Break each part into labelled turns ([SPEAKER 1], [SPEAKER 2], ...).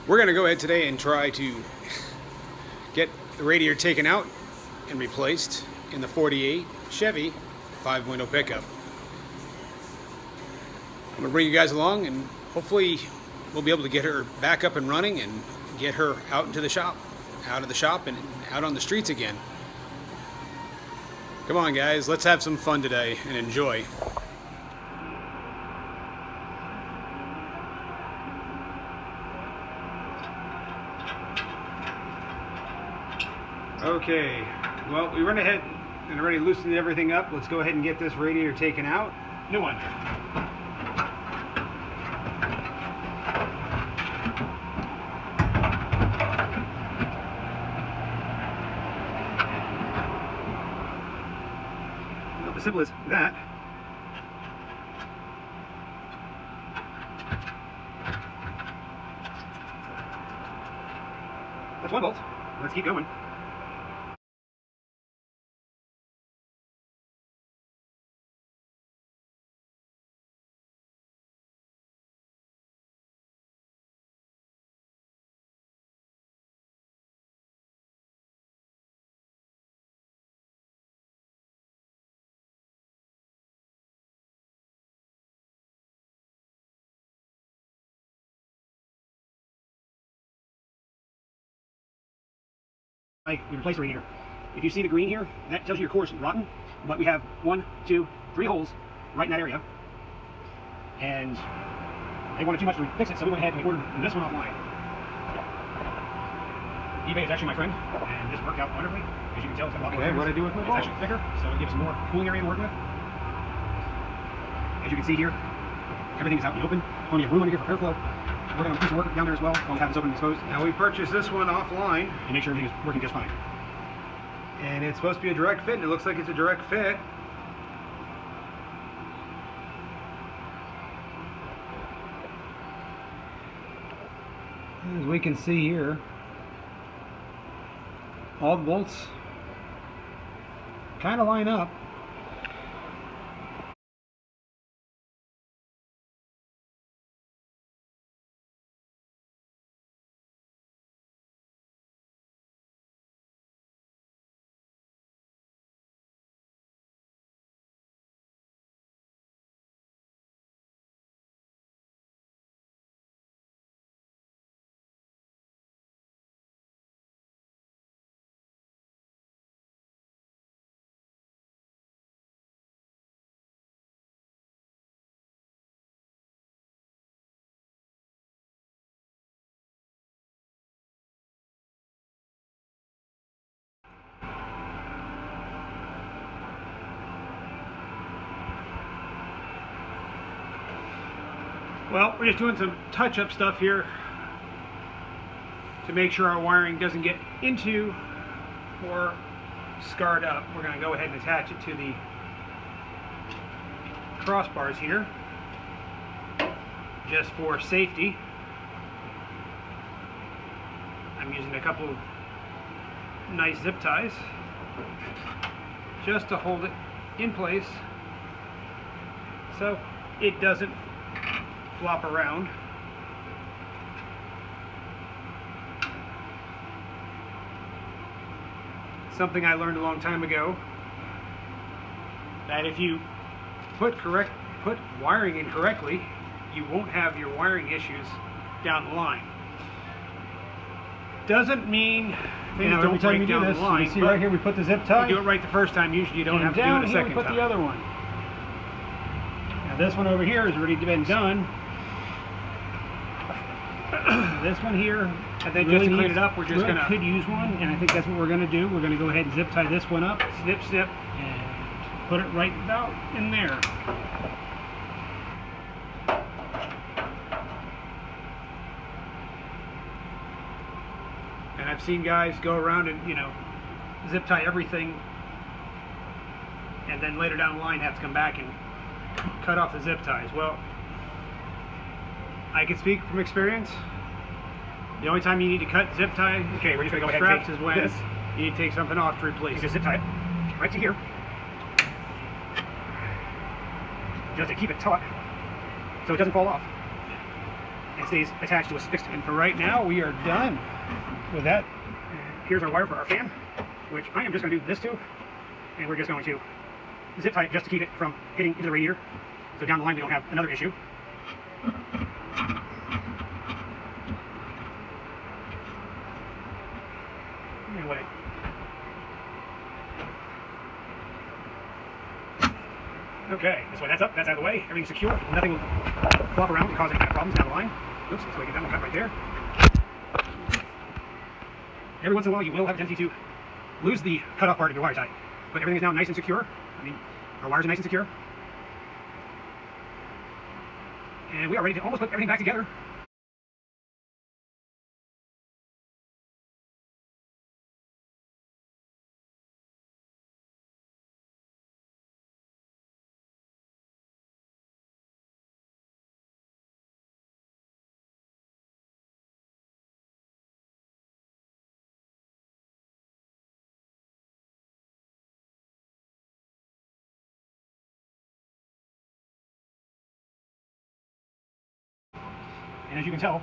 [SPEAKER 1] We're going to go ahead today and try to get the radiator taken out and replaced in the 48 Chevy 5-window pickup. I'm going to bring you guys along, and hopefully we'll be able to get her back up and running and get her out into the shop, out of the shop and out on the streets again. Come on guys, let's have some fun today and enjoy. Okay, well, we went ahead and already loosened everything up. Let's go ahead and get this radiator taken out. New one. Well, as simple as that. That's one bolt. Let's keep going. We replaced the radiator. If you see the green here, that tells you your core is rotten, but we have 1, 2, 3 holes right in that area. And they wanted too much to fix it, so we went ahead and we ordered this one offline. eBay is actually my friend, and this worked out wonderfully. As you can tell, it's got a lot more. What I do with my bolt? It's actually thicker, so it gives us more cooling area to work with. As you can see here, everything is out in the open. Plenty of room under here for airflow. We're going to do some work down there as well while we have this open and exposed. Now we purchased this one offline and make sure everything is working just fine. And it's supposed to be a direct fit, and it looks like it's a direct fit. As we can see here, all the bolts kind of line up. Well, we're just doing some touch-up stuff here to make sure our wiring doesn't get into or scarred up. We're going to go ahead and attach it to the crossbars here, just for safety. I'm using a couple of nice zip ties just to hold it in place so it doesn't flop around. Something I learned a long time ago, that if you put wiring in correctly, you won't have your wiring issues down the line. Doesn't mean things don't break down the line. You see right here we put the zip tie. You do it right the first time, usually you don't have to do it a second time. We put the other one. Now this one over here has already been done. This one here, and then just to clean it up, we're just going to could use one, and I think that's what we're going to do. We're going to go ahead and zip tie this one up, snip, snip, and put it right about in there. And I've seen guys go around and, you know, zip tie everything, and then later down the line have to come back and cut off the zip ties. Well, I can speak from experience. The only time you need to cut zip tie
[SPEAKER 2] we're just gonna go ahead
[SPEAKER 1] straps
[SPEAKER 2] and
[SPEAKER 1] is when you need to take something off to replace.
[SPEAKER 2] You just zip tie it right to here, just to keep it taut so it doesn't fall off.
[SPEAKER 1] and stays attached to a fixed. And for right now, we are done with that. Here's our wire for our fan, which I am just going to do this to, and we're just going to zip tie it just to keep it from hitting into the radiator, so down the line we don't have another issue. And what okay, this way that's up, that's out of the way, everything's secure, nothing will flop around and cause any kind of problems down the line. Oops, so we get that one cut right there. Every once in a while you will have a tendency to lose the cutoff part of your wire tie, but everything is now nice and secure. I mean, our wires are nice and secure. And we are ready to almost put everything back together. And as you can tell,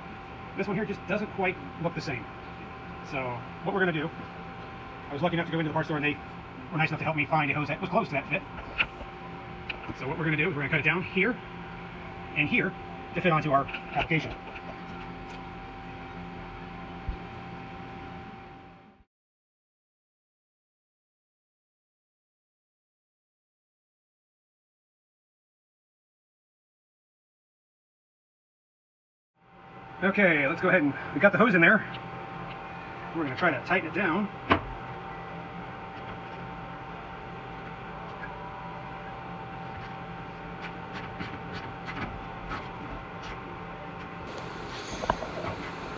[SPEAKER 1] this one here just doesn't quite look the same. So what we're going to do, I was lucky enough to go into the parts store and they were nice enough to help me find a hose that was close to that fit. So what we're going to do is we're going to cut it down here and here to fit onto our application. Okay, let's go ahead and we got the hose in there. We're going to try to tighten it down.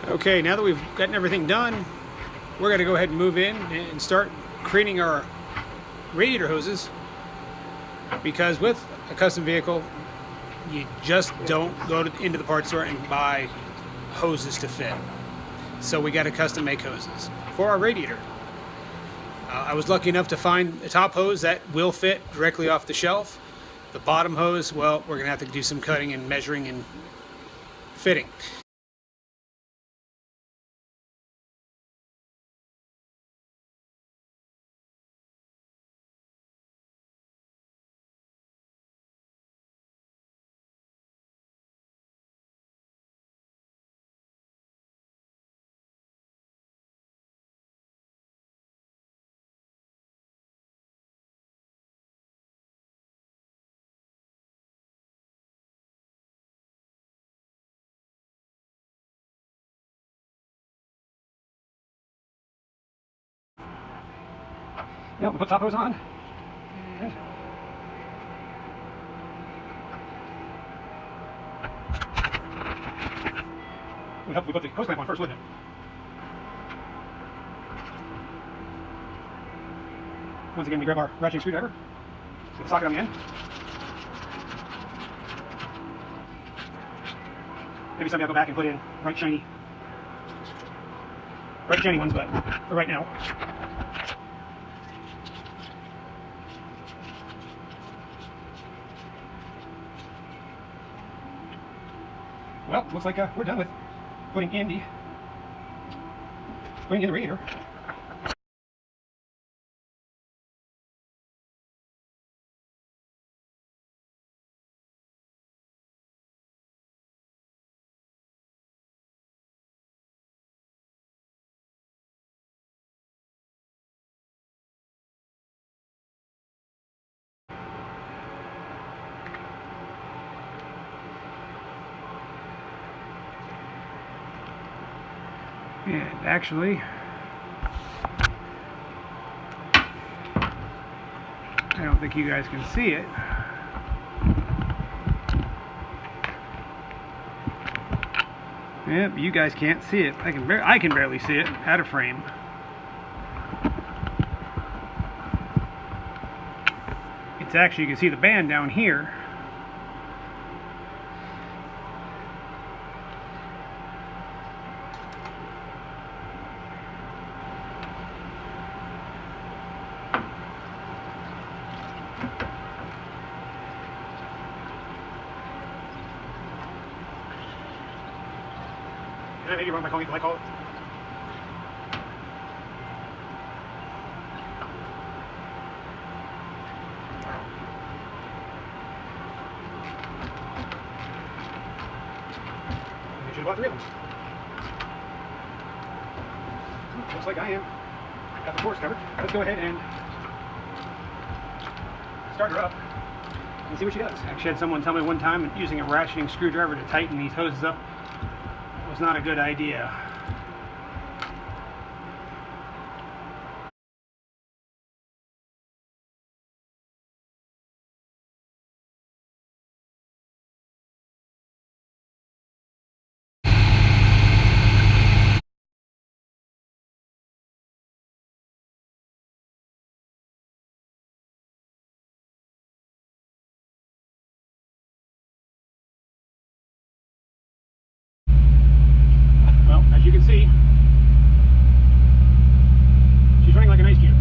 [SPEAKER 1] Okay, now that we've gotten everything done, we're going to go ahead and move in and start creating our radiator hoses, because with a custom vehicle, you just don't go into the parts store and buy hoses to fit. So we got to custom make hoses for our radiator. I was lucky enough to find a top hose that will fit directly off the shelf. The bottom hose, well, we're going to have to do some cutting and measuring and fitting. Yep, we put top hose on. And we'd help if we put the hose clamp on first, wouldn't it? Once again, we grab our ratchet screwdriver, get the socket on the end. Maybe someday I'll go back and put in bright shiny ones, but for right now. Well, looks like we're done with putting in the radiator. And actually, I don't think you guys can see it. Yep, you guys can't see it. I can barely see it out of frame. It's actually, you can see the band down here. 1080 run by calling it glycol. You should have bought 3 of them. Looks like I am. Got the force covered. Let's go ahead and start her up and see what she does. I actually had someone tell me one time that using a ratcheting screwdriver to tighten these hoses up was not a good idea. Well, as you can see, she's running like an ice cube.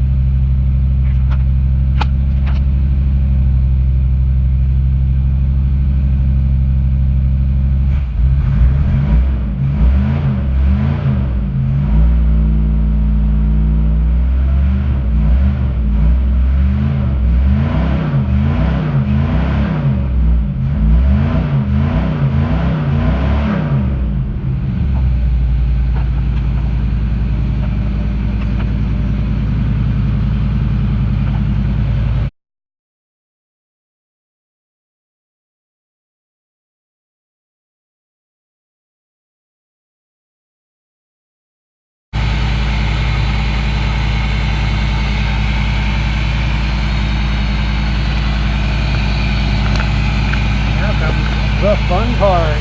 [SPEAKER 1] The fun part.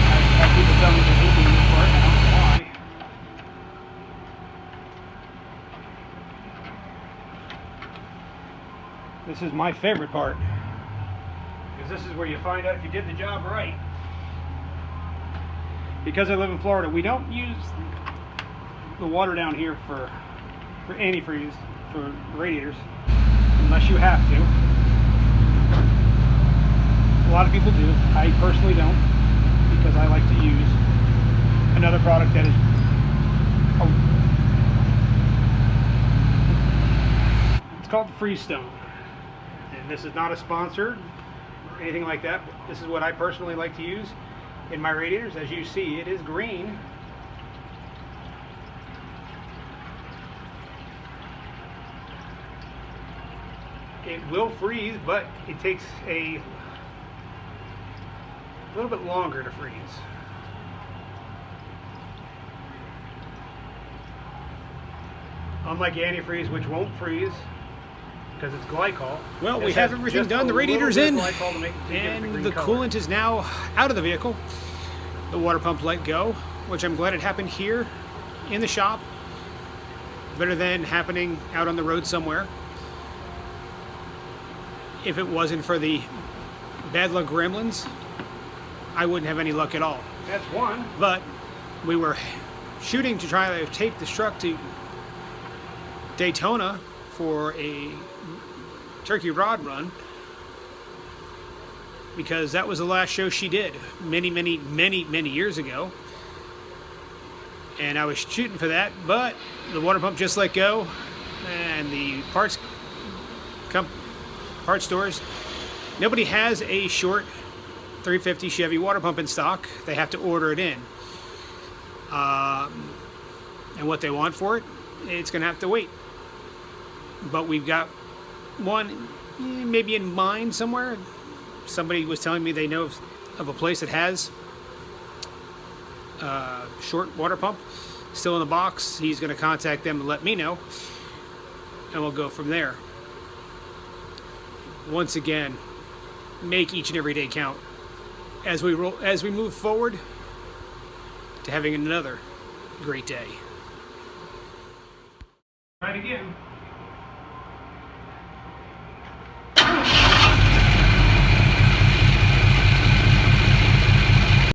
[SPEAKER 1] I've had people tell me they're hating this part. I don't know why. This is my favorite part, because this is where you find out if you did the job right. Because I live in Florida, we don't use the water down here for antifreeze for radiators unless you have to. A lot of people do. I personally don't, because I like to use another product that is it's called Freestone. And this is not a sponsor or anything like that, but this is what I personally like to use in my radiators. As you see, it is green. It will freeze, but it takes a little bit longer to freeze. Unlike antifreeze, which won't freeze because it's glycol. Well, we have everything done. The radiator's in, and the coolant is now out of the vehicle. The water pump let go, which I'm glad it happened here in the shop. Better than happening out on the road somewhere. If it wasn't for the bad luck gremlins, I wouldn't have any luck at all. That's one. But we were shooting to try to take this truck to Daytona for a turkey rod run, because that was the last show she did many years ago. And I was shooting for that, but the water pump just let go, and the parts stores, nobody has a short 350 Chevy water pump in stock. They have to order it in. And what they want for it, it's going to have to wait. But we've got one maybe in mind somewhere. Somebody was telling me they know of a place that has a short water pump still in the box. He's going to contact them and let me know, and we'll go from there. Once again, make each and every day count as we move forward to having another great day. Try it again.